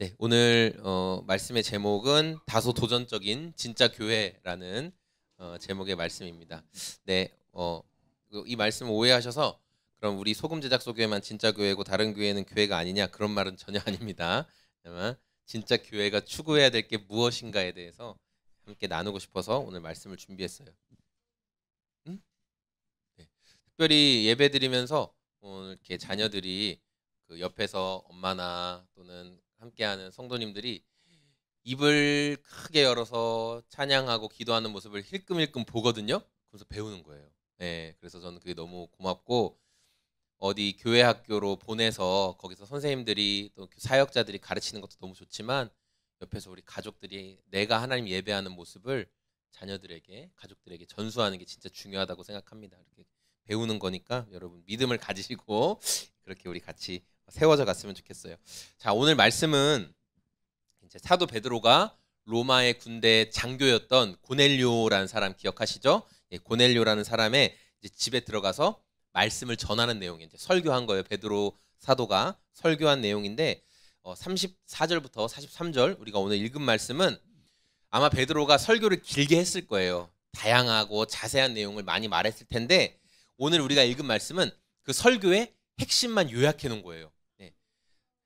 네, 오늘 말씀의 제목은 다소 도전적인 진짜 교회라는 제목의 말씀입니다. 네, 이 말씀을 오해하셔서 그럼 우리 소금 제작소 교회만 진짜 교회고 다른 교회는 교회가 아니냐 그런 말은 전혀 아닙니다. 다만 진짜 교회가 추구해야 될 게 무엇인가에 대해서 함께 나누고 싶어서 오늘 말씀을 준비했어요. 네. 특별히 예배드리면서 오늘 이렇게 자녀들이 그 옆에서 엄마나 또는 함께하는 성도님들이 입을 크게 열어서 찬양하고 기도하는 모습을 힐끔힐끔 보거든요. 그래서 배우는 거예요. 네, 그래서 저는 그게 너무 고맙고 어디 교회 학교로 보내서 거기서 선생님들이 또 사역자들이 가르치는 것도 너무 좋지만 옆에서 우리 가족들이 내가 하나님 예배하는 모습을 자녀들에게 가족들에게 전수하는 게 진짜 중요하다고 생각합니다. 이렇게 배우는 거니까 여러분 믿음을 가지시고 그렇게 우리 같이 세워져 갔으면 좋겠어요. 자, 오늘 말씀은 이제 사도 베드로가 로마의 군대 장교였던 고넬료라는 사람 기억하시죠? 예, 고넬료라는 사람의 이제 집에 들어가서 말씀을 전하는 내용이 이제 설교한 거예요. 베드로 사도가 설교한 내용인데 34절부터 43절 우리가 오늘 읽은 말씀은 아마 베드로가 설교를 길게 했을 거예요. 다양하고 자세한 내용을 많이 말했을 텐데 오늘 우리가 읽은 말씀은 그 설교의 핵심만 요약해 놓은 거예요. 네.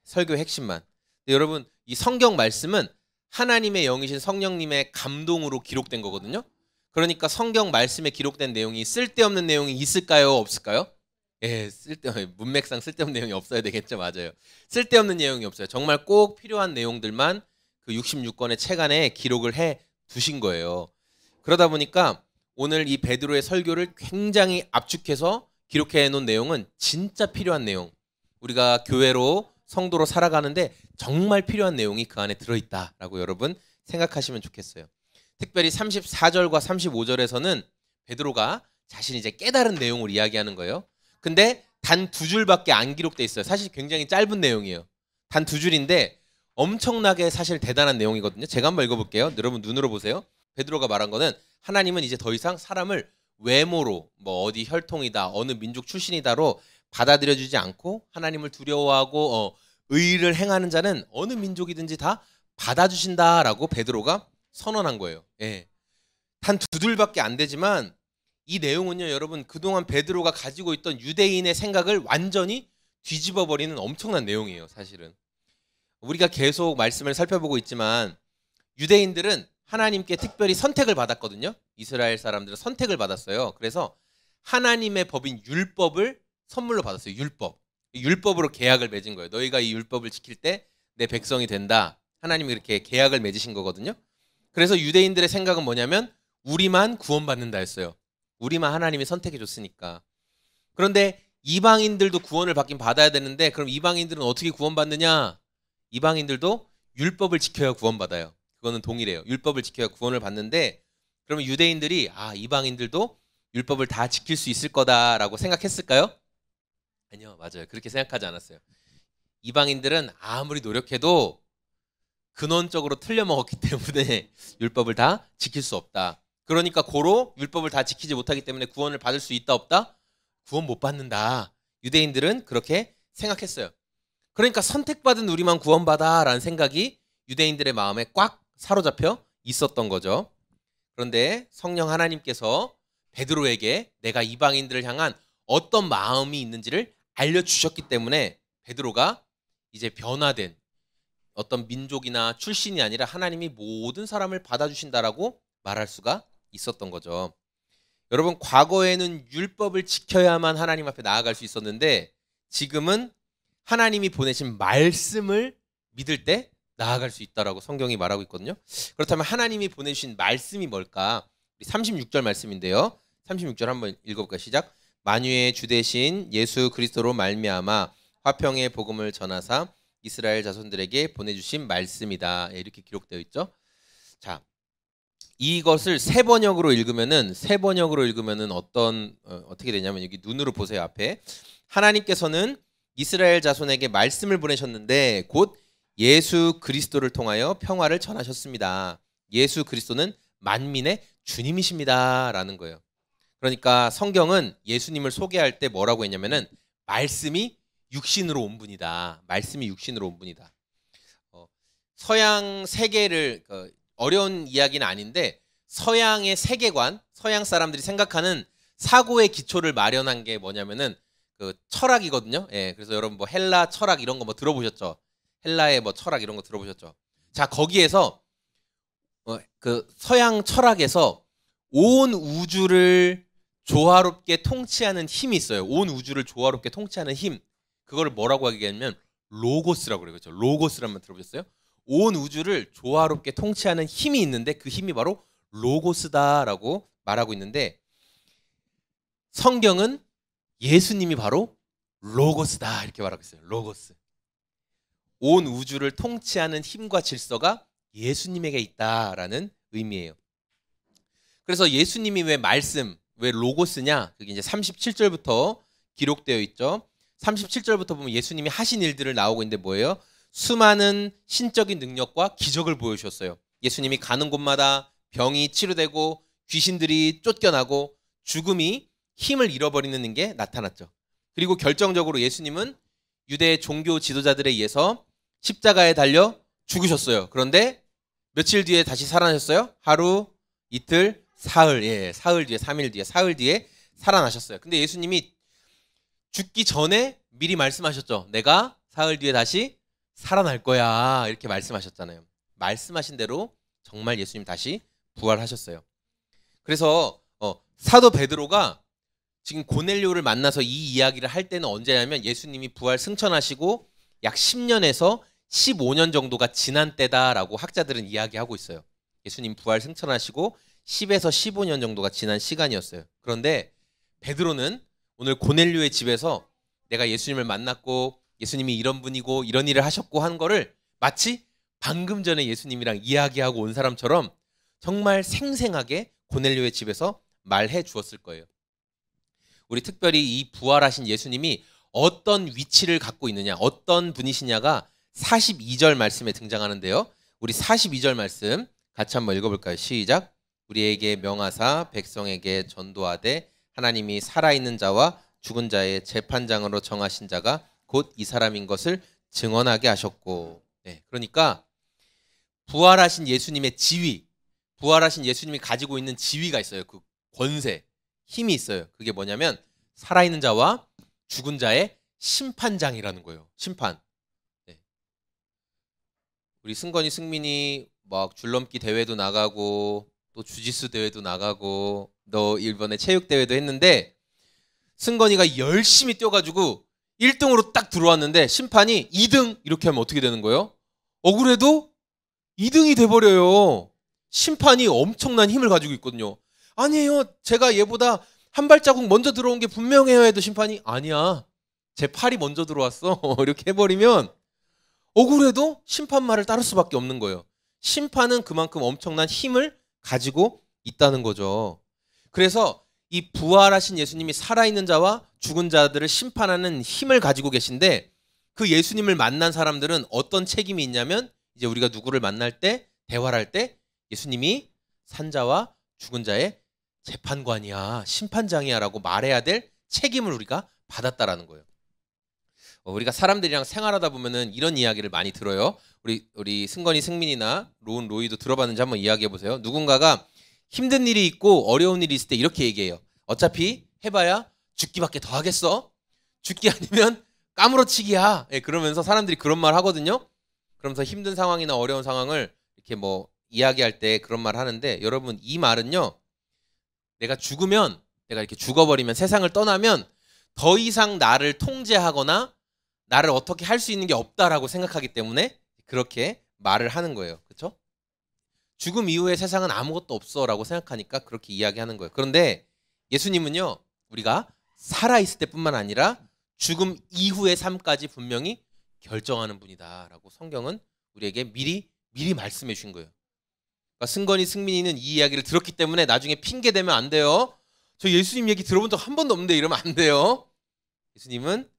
설교의 핵심만. 여러분 이 성경 말씀은 하나님의 영이신 성령님의 감동으로 기록된 거거든요. 그러니까 성경 말씀에 기록된 내용이 쓸데없는 내용이 있을까요? 없을까요? 예, 문맥상 쓸데없는 내용이 없어야 되겠죠. 맞아요. 쓸데없는 내용이 없어요. 정말 꼭 필요한 내용들만 그 66권의 책 안에 기록을 해 두신 거예요. 그러다 보니까 오늘 이 베드로의 설교를 굉장히 압축해서 기록해 놓은 내용은 진짜 필요한 내용. 우리가 교회로 성도로 살아가는데 정말 필요한 내용이 그 안에 들어있다라고 여러분 생각하시면 좋겠어요. 특별히 34절과 35절에서는 베드로가 자신이 이제 깨달은 내용을 이야기하는 거예요. 근데 단 두 줄밖에 안 기록돼 있어요. 사실 굉장히 짧은 내용이에요. 단 두 줄인데 엄청나게 사실 대단한 내용이거든요. 제가 한번 읽어볼게요. 여러분 눈으로 보세요. 베드로가 말한 거는 하나님은 이제 더 이상 사람을 외모로 뭐 어디 혈통이다 어느 민족 출신이다로 받아들여주지 않고 하나님을 두려워하고 의를 행하는 자는 어느 민족이든지 다 받아주신다라고 베드로가 선언한 거예요. 예. 단 두 줄밖에 안 되지만 이 내용은요 여러분 그동안 베드로가 가지고 있던 유대인의 생각을 완전히 뒤집어버리는 엄청난 내용이에요. 사실은 우리가 계속 말씀을 살펴보고 있지만 유대인들은 하나님께 특별히 선택을 받았거든요. 이스라엘 사람들은 선택을 받았어요. 그래서 하나님의 법인 율법을 선물로 받았어요. 율법으로 계약을 맺은 거예요. 너희가 이 율법을 지킬 때 내 백성이 된다. 하나님이 이렇게 계약을 맺으신 거거든요. 그래서 유대인들의 생각은 뭐냐면 우리만 구원받는다 했어요. 우리만 하나님이 선택해 줬으니까. 그런데 이방인들도 구원을 받긴 받아야 되는데 그럼 이방인들은 어떻게 구원받느냐? 이방인들도 율법을 지켜야 구원받아요. 그거는 동일해요. 율법을 지켜야 구원을 받는데 그러면 유대인들이 이방인들도 율법을 다 지킬 수 있을 거다라고 생각했을까요? 아니요. 맞아요. 그렇게 생각하지 않았어요. 이방인들은 아무리 노력해도 근원적으로 틀려먹었기 때문에 율법을 다 지킬 수 없다. 그러니까 고로 율법을 다 지키지 못하기 때문에 구원을 받을 수 있다 없다? 구원 못 받는다. 유대인들은 그렇게 생각했어요. 그러니까 선택받은 우리만 구원받아 라는 생각이 유대인들의 마음에 꽉 사로잡혀 있었던 거죠. 그런데 성령 하나님께서 베드로에게 내가 이방인들을 향한 어떤 마음이 있는지를 알려주셨기 때문에 베드로가 이제 변화된 어떤 민족이나 출신이 아니라 하나님이 모든 사람을 받아주신다라고 말할 수가 있었던 거죠. 여러분 과거에는 율법을 지켜야만 하나님 앞에 나아갈 수 있었는데 지금은 하나님이 보내신 말씀을 믿을 때 나아갈 수 있다라고 성경이 말하고 있거든요. 그렇다면 하나님이 보내주신 말씀이 뭘까? 36절 말씀인데요. 36절 한번 읽어볼까요? 시작. 만유의 주 되신 예수 그리스도로 말미암아 화평의 복음을 전하사 이스라엘 자손들에게 보내주신 말씀이다. 이렇게 기록되어 있죠. 자, 이것을 세 번역으로 읽으면은 어떻게 되냐면 여기 눈으로 보세요. 앞에 하나님께서는 이스라엘 자손에게 말씀을 보내셨는데 곧 예수 그리스도를 통하여 평화를 전하셨습니다. 예수 그리스도는 만민의 주님이십니다라는 거예요. 그러니까 성경은 예수님을 소개할 때 뭐라고 했냐면은 말씀이 육신으로 온 분이다. 말씀이 육신으로 온 분이다. 서양 세계를 어려운 이야기는 아닌데 서양의 세계관, 서양 사람들이 생각하는 사고의 기초를 마련한 게 뭐냐면은 그 철학이거든요. 예, 그래서 여러분 뭐 헬라 철학 이런 거 뭐 들어보셨죠? 헬라의 뭐 철학 이런 거 들어보셨죠? 자, 거기에서 그 서양 철학에서 온 우주를 조화롭게 통치하는 힘이 있어요. 온 우주를 조화롭게 통치하는 힘. 그거를 뭐라고 하냐면 로고스라고 그래요. 그렇죠? 로고스라는 말 들어보셨어요? 온 우주를 조화롭게 통치하는 힘이 있는데 그 힘이 바로 로고스다라고 말하고 있는데 성경은 예수님이 바로 로고스다 이렇게 말하고 있어요. 로고스. 온 우주를 통치하는 힘과 질서가 예수님에게 있다라는 의미예요. 그래서 예수님이 왜 말씀, 왜 로고스냐? 그게 이제 37절부터 기록되어 있죠. 37절부터 보면 예수님이 하신 일들을 나오고 있는데 뭐예요? 수많은 신적인 능력과 기적을 보여주셨어요. 예수님이 가는 곳마다 병이 치료되고 귀신들이 쫓겨나고 죽음이 힘을 잃어버리는 게 나타났죠. 그리고 결정적으로 예수님은 유대 종교 지도자들에 의해서 십자가에 달려 죽으셨어요. 그런데 며칠 뒤에 다시 살아나셨어요? 하루, 이틀, 사흘, 사흘 뒤에, 3일 뒤에, 사흘 뒤에 살아나셨어요. 근데 예수님이 죽기 전에 미리 말씀하셨죠. 내가 사흘 뒤에 다시 살아날 거야. 이렇게 말씀하셨잖아요. 말씀하신 대로 정말 예수님 다시 부활하셨어요. 그래서 사도 베드로가 지금 고넬료를 만나서 이 이야기를 할 때는 언제냐면 예수님이 부활 승천하시고 약 10년에서 15년 정도가 지난 때다라고 학자들은 이야기하고 있어요. 예수님 부활 승천하시고 10에서 15년 정도가 지난 시간이었어요. 그런데 베드로는 오늘 고넬료의 집에서 내가 예수님을 만났고 예수님이 이런 분이고 이런 일을 하셨고 한 거를 마치 방금 전에 예수님이랑 이야기하고 온 사람처럼 정말 생생하게 고넬료의 집에서 말해 주었을 거예요. 우리 특별히 이 부활하신 예수님이 어떤 위치를 갖고 있느냐, 어떤 분이시냐가 42절 말씀에 등장하는데요. 우리 42절 말씀 같이 한번 읽어볼까요? 시작. 우리에게 명하사 백성에게 전도하되 하나님이 살아있는 자와 죽은 자의 재판장으로 정하신 자가 곧 이 사람인 것을 증언하게 하셨고. 네, 그러니까 부활하신 예수님의 지위, 부활하신 예수님이 가지고 있는 지위가 있어요. 그 권세, 힘이 있어요. 그게 뭐냐면 살아있는 자와 죽은 자의 심판장이라는 거예요. 심판. 네. 우리 승건이, 승민이 막 줄넘기 대회도 나가고 또 주짓수 대회도 나가고 너 이번에 체육 대회도 했는데 승건이가 열심히 뛰어가지고 1등으로 딱 들어왔는데 심판이 2등 이렇게 하면 어떻게 되는 거예요? 억울해도 2등이 돼버려요. 심판이 엄청난 힘을 가지고 있거든요. 아니에요. 제가 얘보다 한 발자국 먼저 들어온 게 분명해요 해도 심판이 아니야. 제 팔이 먼저 들어왔어. 이렇게 해버리면 억울해도 심판 말을 따를 수밖에 없는 거예요. 심판은 그만큼 엄청난 힘을 가지고 있다는 거죠. 그래서 이 부활하신 예수님이 살아있는 자와 죽은 자들을 심판하는 힘을 가지고 계신데 그 예수님을 만난 사람들은 어떤 책임이 있냐면 이제 우리가 누구를 만날 때 대화를 할 때 예수님이 산 자와 죽은 자의 재판관이야, 심판장이야 라고 말해야 될 책임을 우리가 받았다라는 거예요. 우리가 사람들이랑 생활하다 보면은 이런 이야기를 많이 들어요. 우리 승건이, 승민이나 로운, 로이도 들어봤는지 한번 이야기해 보세요. 누군가가 힘든 일이 있고 어려운 일이 있을 때 이렇게 얘기해요. 어차피 해봐야 죽기밖에 더 하겠어. 죽기 아니면 까무러치기야. 예, 그러면서 사람들이 그런 말 하거든요. 그러면서 힘든 상황이나 어려운 상황을 이렇게 뭐 이야기할 때 그런 말 하는데 여러분 이 말은요. 내가 죽으면 내가 이렇게 죽어버리면 세상을 떠나면 더 이상 나를 통제하거나 나를 어떻게 할 수 있는 게 없다라고 생각하기 때문에 그렇게 말을 하는 거예요. 그렇죠? 죽음 이후에 세상은 아무것도 없어라고 생각하니까 그렇게 이야기하는 거예요. 그런데 예수님은요. 우리가 살아있을 때뿐만 아니라 죽음 이후의 삶까지 분명히 결정하는 분이다라고 성경은 우리에게 미리 말씀해 주신 거예요. 그러니까 승건이, 승민이는 이 이야기를 들었기 때문에 나중에 핑계 대면 안 돼요. 저 예수님 얘기 들어본 적 한 번도 없는데 이러면 안 돼요. 예수님은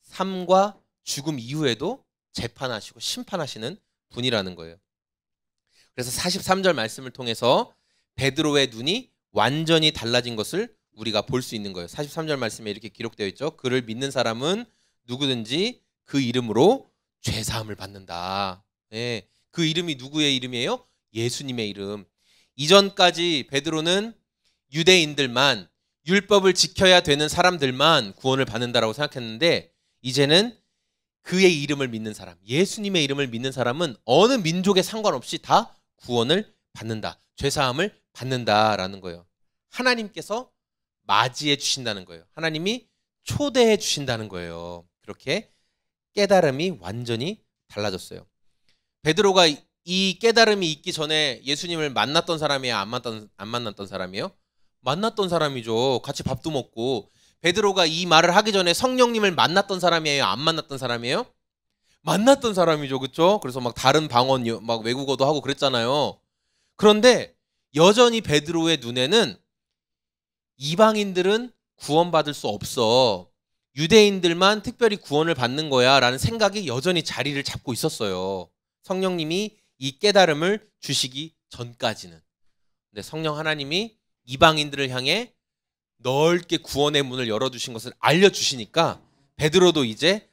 삶과 죽음 이후에도 재판하시고 심판하시는 분이라는 거예요. 그래서 43절 말씀을 통해서 베드로의 눈이 완전히 달라진 것을 우리가 볼 수 있는 거예요. 43절 말씀에 이렇게 기록되어 있죠. 그를 믿는 사람은 누구든지 그 이름으로 죄사함을 받는다. 네, 그 이름이 누구의 이름이에요? 예수님의 이름. 이전까지 베드로는 유대인들만, 율법을 지켜야 되는 사람들만 구원을 받는다라고 생각했는데, 이제는 그의 이름을 믿는 사람, 예수님의 이름을 믿는 사람은 어느 민족에 상관없이 다 구원을 받는다, 죄사함을 받는다라는 거예요. 하나님께서 맞이해 주신다는 거예요. 하나님이 초대해 주신다는 거예요. 그렇게 깨달음이 완전히 달라졌어요. 베드로가 이 깨달음이 있기 전에 예수님을 만났던 사람이에요? 안 만났던 사람이에요? 만났던 사람이죠. 같이 밥도 먹고. 베드로가 이 말을 하기 전에 성령님을 만났던 사람이에요? 안 만났던 사람이에요? 만났던 사람이죠. 그렇죠? 그래서 막 다른 방언, 막 외국어도 하고 그랬잖아요. 그런데 여전히 베드로의 눈에는 이방인들은 구원받을 수 없어, 유대인들만 특별히 구원을 받는 거야 라는 생각이 여전히 자리를 잡고 있었어요. 성령님이 이 깨달음을 주시기 전까지는. 근데 성령 하나님이 이방인들을 향해 넓게 구원의 문을 열어주신 것을 알려주시니까 베드로도 이제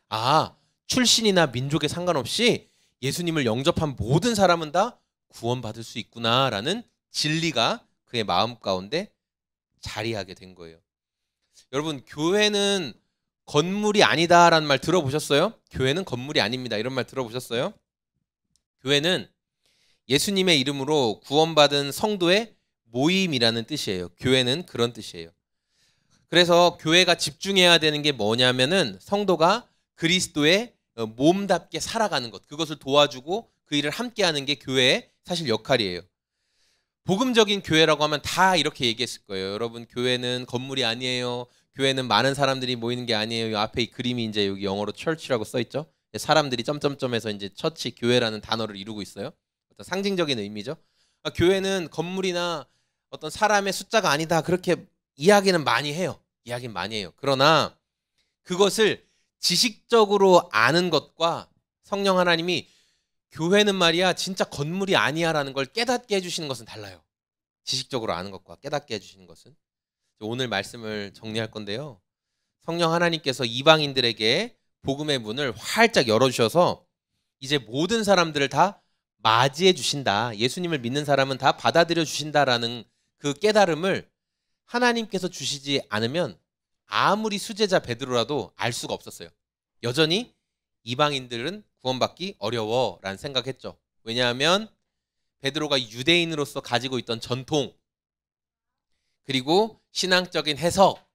출신이나 민족에 상관없이 예수님을 영접한 모든 사람은 다 구원받을 수 있구나라는 진리가 그의 마음 가운데 자리하게 된 거예요. 여러분, 교회는 건물이 아니다라는 말 들어보셨어요? 교회는 건물이 아닙니다. 이런 말 들어보셨어요? 교회는 예수님의 이름으로 구원받은 성도의 모임이라는 뜻이에요. 교회는 그런 뜻이에요. 그래서 교회가 집중해야 되는 게 뭐냐면은 성도가 그리스도의 몸답게 살아가는 것, 그것을 도와주고 그 일을 함께 하는 게 교회의 사실 역할이에요. 복음적인 교회라고 하면 다 이렇게 얘기했을 거예요. 여러분, 교회는 건물이 아니에요. 교회는 많은 사람들이 모이는 게 아니에요. 이 앞에 이 그림이 이제 여기 영어로 church라고 써 있죠. 사람들이 점점점해서 이제 처치, 교회라는 단어를 이루고 있어요. 어떤 상징적인 의미죠. 교회는 건물이나 어떤 사람의 숫자가 아니다, 그렇게 이야기는 많이 해요. 이야기는 많이 해요. 그러나 그것을 지식적으로 아는 것과 성령 하나님이 교회는 말이야 진짜 건물이 아니야 라는 걸 깨닫게 해주시는 것은 달라요. 지식적으로 아는 것과 깨닫게 해주시는 것은. 오늘 말씀을 정리할 건데요, 성령 하나님께서 이방인들에게 복음의 문을 활짝 열어주셔서 이제 모든 사람들을 다 맞이해 주신다, 예수님을 믿는 사람은 다 받아들여 주신다라는 그 깨달음을 하나님께서 주시지 않으면 아무리 수제자 베드로라도 알 수가 없었어요. 여전히 이방인들은 구원받기 어려워라는 생각했죠. 왜냐하면 베드로가 유대인으로서 가지고 있던 전통, 그리고 신앙적인 해석,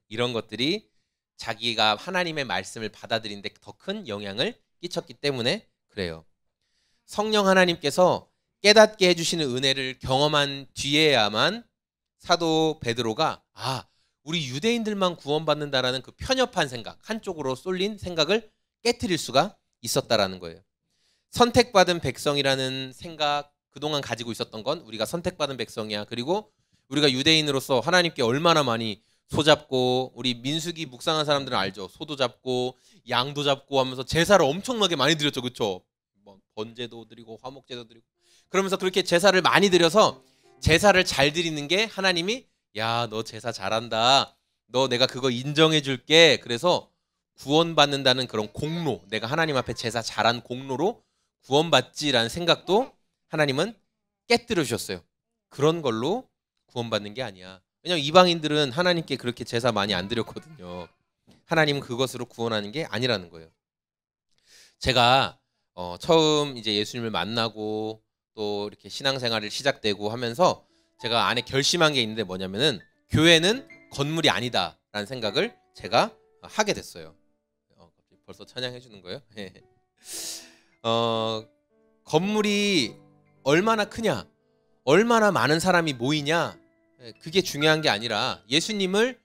이런 것들이 자기가 하나님의 말씀을 받아들이는 데 더 큰 영향을 끼쳤기 때문에 그래요. 성령 하나님께서 깨닫게 해주시는 은혜를 경험한 뒤에야만 사도 베드로가 우리 유대인들만 구원받는다라는 그 편협한 생각, 한쪽으로 쏠린 생각을 깨트릴 수가 있었다라는 거예요. 선택받은 백성이라는 생각, 그동안 가지고 있었던 건 우리가 선택받은 백성이야, 그리고 우리가 유대인으로서 하나님께 얼마나 많이 소 잡고, 우리 민수기 묵상한 사람들은 알죠. 소도 잡고 양도 잡고 하면서 제사를 엄청나게 많이 드렸죠. 그렇죠? 뭐 번제도 드리고 화목제도 드리고, 그러면서 그렇게 제사를 많이 드려서 제사를 잘 드리는 게 하나님이 너 제사 잘한다, 너 내가 그거 인정해 줄게, 그래서 구원받는다는 그런 공로, 내가 하나님 앞에 제사 잘한 공로로 구원받지라는 생각도 하나님은 깨뜨려 주셨어요. 그런 걸로 구원받는 게 아니야. 왜냐하면 이방인들은 하나님께 그렇게 제사 많이 안 드렸거든요. 하나님은 그것으로 구원하는 게 아니라는 거예요. 제가 처음 이제 예수님을 만나고 또 이렇게 신앙생활을 시작되고 하면서 제가 안에 결심한 게 있는데, 뭐냐면은 교회는 건물이 아니다라는 생각을 제가 하게 됐어요. 벌써 찬양해 주는 거예요? 건물이 얼마나 크냐, 얼마나 많은 사람이 모이냐, 그게 중요한 게 아니라 예수님을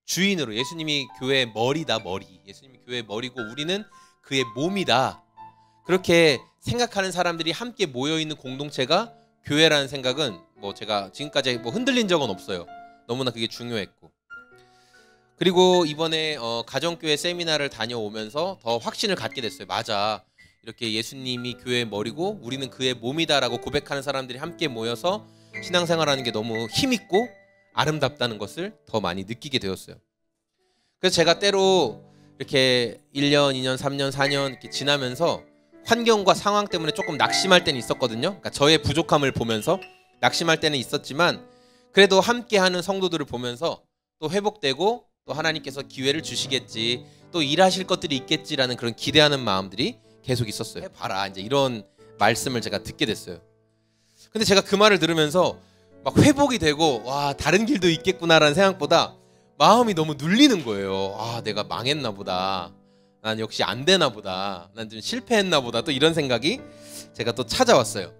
주인으로, 예수님이 교회의 머리다, 머리. 예수님이 교회의 머리고 우리는 그의 몸이다. 그렇게 생각하는 사람들이 함께 모여있는 공동체가 교회라는 생각은 제가 지금까지 흔들린 적은 없어요. 너무나 그게 중요했고. 그리고 이번에 가정교회 세미나를 다녀오면서 더 확신을 갖게 됐어요. 맞아, 이렇게 예수님이 교회의 머리고 우리는 그의 몸이다라고 고백하는 사람들이 함께 모여서 신앙생활하는 게 너무 힘있고 아름답다는 것을 더 많이 느끼게 되었어요. 그래서 제가 때로 이렇게 1년, 2년, 3년, 4년 이렇게 지나면서 환경과 상황 때문에 조금 낙심할 때는 있었거든요. 그러니까 저의 부족함을 보면서 낙심할 때는 있었지만 그래도 함께하는 성도들을 보면서 또 회복되고 또 하나님께서 기회를 주시겠지, 또 일하실 것들이 있겠지라는 그런 기대하는 마음들이 계속 있었어요. 해봐라, 이제 이런 말씀을 제가 듣게 됐어요. 근데 제가 그 말을 들으면서 막 회복이 되고 와, 다른 길도 있겠구나라는 생각보다 마음이 너무 눌리는 거예요. 아, 내가 망했나 보다, 난 역시 안 되나 보다, 난 좀 실패했나 보다, 또 이런 생각이 제가 또 찾아왔어요.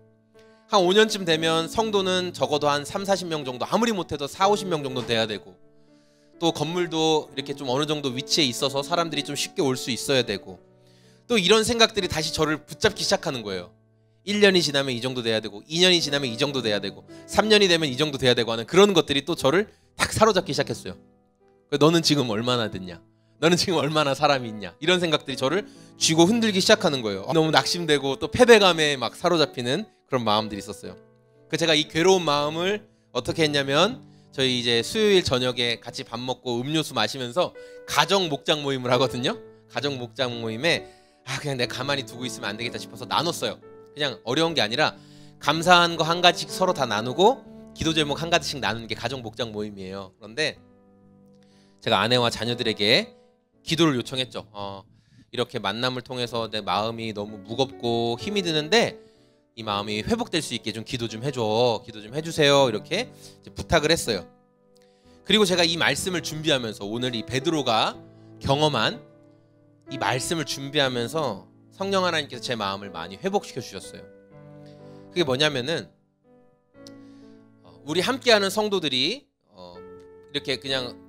한 5년쯤 되면 성도는 적어도 한 30-40명 정도, 아무리 못해도 40-50명 정도 돼야 되고, 또 건물도 이렇게 좀 어느 정도 위치에 있어서 사람들이 좀 쉽게 올 수 있어야 되고, 또 이런 생각들이 다시 저를 붙잡기 시작하는 거예요. 1년이 지나면 이 정도 돼야 되고, 2년이 지나면 이 정도 돼야 되고, 3년이 되면 이 정도 돼야 되고 하는 그런 것들이 또 저를 딱 사로잡기 시작했어요. 너는 지금 얼마나 됐냐? 너는 지금 얼마나 사람이 있냐? 이런 생각들이 저를 쥐고 흔들기 시작하는 거예요. 너무 낙심되고 또 패배감에 막 사로잡히는 그런 마음들이 있었어요. 제가 이 괴로운 마음을 어떻게 했냐면, 저희 이제 수요일 저녁에 같이 밥 먹고 음료수 마시면서 가정 목장 모임을 하거든요. 가정 목장 모임에 그냥 내가 가만히 두고 있으면 안 되겠다 싶어서 나눴어요. 그냥 어려운 게 아니라 감사한 거 한 가지씩 서로 다 나누고 기도 제목 한 가지씩 나누는 게 가정 목장 모임이에요. 그런데 제가 아내와 자녀들에게 기도를 요청했죠. 이렇게 만남을 통해서 내 마음이 너무 무겁고 힘이 드는데 이 마음이 회복될 수 있게 좀 기도 좀 해줘, 기도 좀 해주세요, 이렇게 이제 부탁을 했어요. 그리고 제가 이 말씀을 준비하면서, 오늘 이 베드로가 경험한 이 말씀을 준비하면서 성령 하나님께서 제 마음을 많이 회복시켜 주셨어요. 그게 뭐냐면은 우리 함께하는 성도들이 이렇게 그냥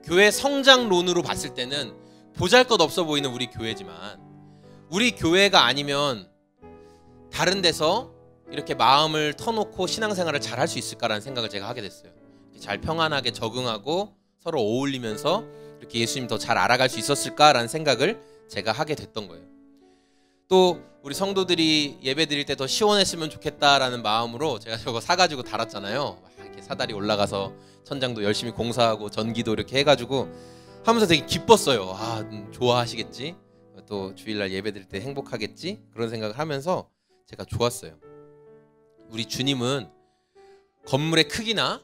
교회 성장론으로 봤을 때는 보잘것없어 보이는 우리 교회지만, 우리 교회가 아니면 다른 데서 이렇게 마음을 터놓고 신앙생활을 잘 할 수 있을까라는 생각을 제가 하게 됐어요. 잘 평안하게 적응하고 서로 어울리면서 이렇게 예수님 더 잘 알아갈 수 있었을까라는 생각을 제가 하게 됐던 거예요. 또 우리 성도들이 예배 드릴 때 더 시원했으면 좋겠다라는 마음으로 제가 저거 사가지고 달았잖아요. 이렇게 사다리 올라가서 천장도 열심히 공사하고 전기도 이렇게 해가지고 하면서 되게 기뻤어요. 좋아하시겠지, 또 주일날 예배 드릴 때 행복하겠지, 그런 생각을 하면서 제가 좋았어요. 우리 주님은 건물의 크기나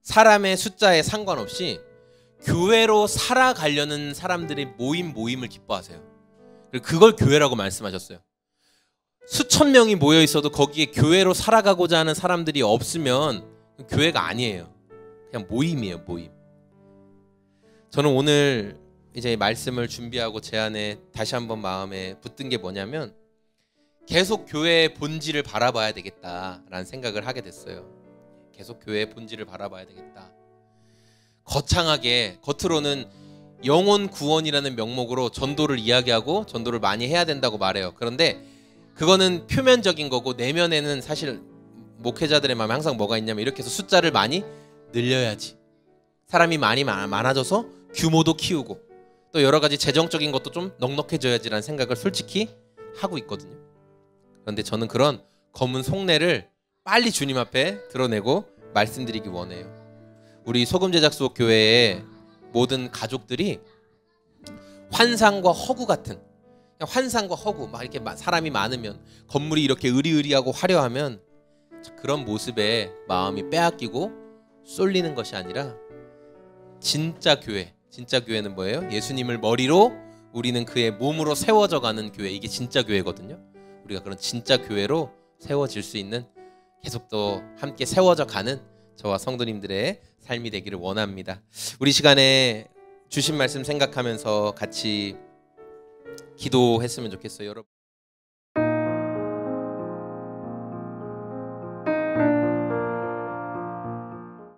사람의 숫자에 상관없이 교회로 살아가려는 사람들의 모임을 기뻐하세요. 그리고 그걸 교회라고 말씀하셨어요. 수천 명이 모여 있어도 거기에 교회로 살아가고자 하는 사람들이 없으면 교회가 아니에요. 그냥 모임이에요, 모임. 저는 오늘 이제 말씀을 준비하고 제 안에 다시 한번 마음에 붙든 게 뭐냐면, 계속 교회의 본질을 바라봐야 되겠다라는 생각을 하게 됐어요. 계속 교회의 본질을 바라봐야 되겠다. 거창하게 겉으로는 영혼 구원이라는 명목으로 전도를 이야기하고 전도를 많이 해야 된다고 말해요. 그런데 그거는 표면적인 거고, 내면에는 사실 목회자들의 마음에 항상 뭐가 있냐면, 이렇게 해서 숫자를 많이 늘려야지, 사람이 많이 많아져서 규모도 키우고 또 여러 가지 재정적인 것도 좀 넉넉해져야지라는 생각을 솔직히 하고 있거든요. 그런데 저는 그런 검은 속내를 빨리 주님 앞에 드러내고 말씀드리기 원해요. 우리 소금제작소 교회의 모든 가족들이 환상과 허구 같은, 그냥 환상과 허구, 막 이렇게 사람이 많으면, 건물이 이렇게 으리으리하고 화려하면 그런 모습에 마음이 빼앗기고 쏠리는 것이 아니라, 진짜 교회는 뭐예요? 예수님을 머리로 우리는 그의 몸으로 세워져 가는 교회, 이게 진짜 교회거든요. 우리가 그런 진짜 교회로 세워질 수 있는, 계속 또 함께 세워져 가는 저와 성도님들의 삶이 되기를 원합니다. 우리 시간에 주신 말씀 생각하면서 같이 기도했으면 좋겠어요. 여러분.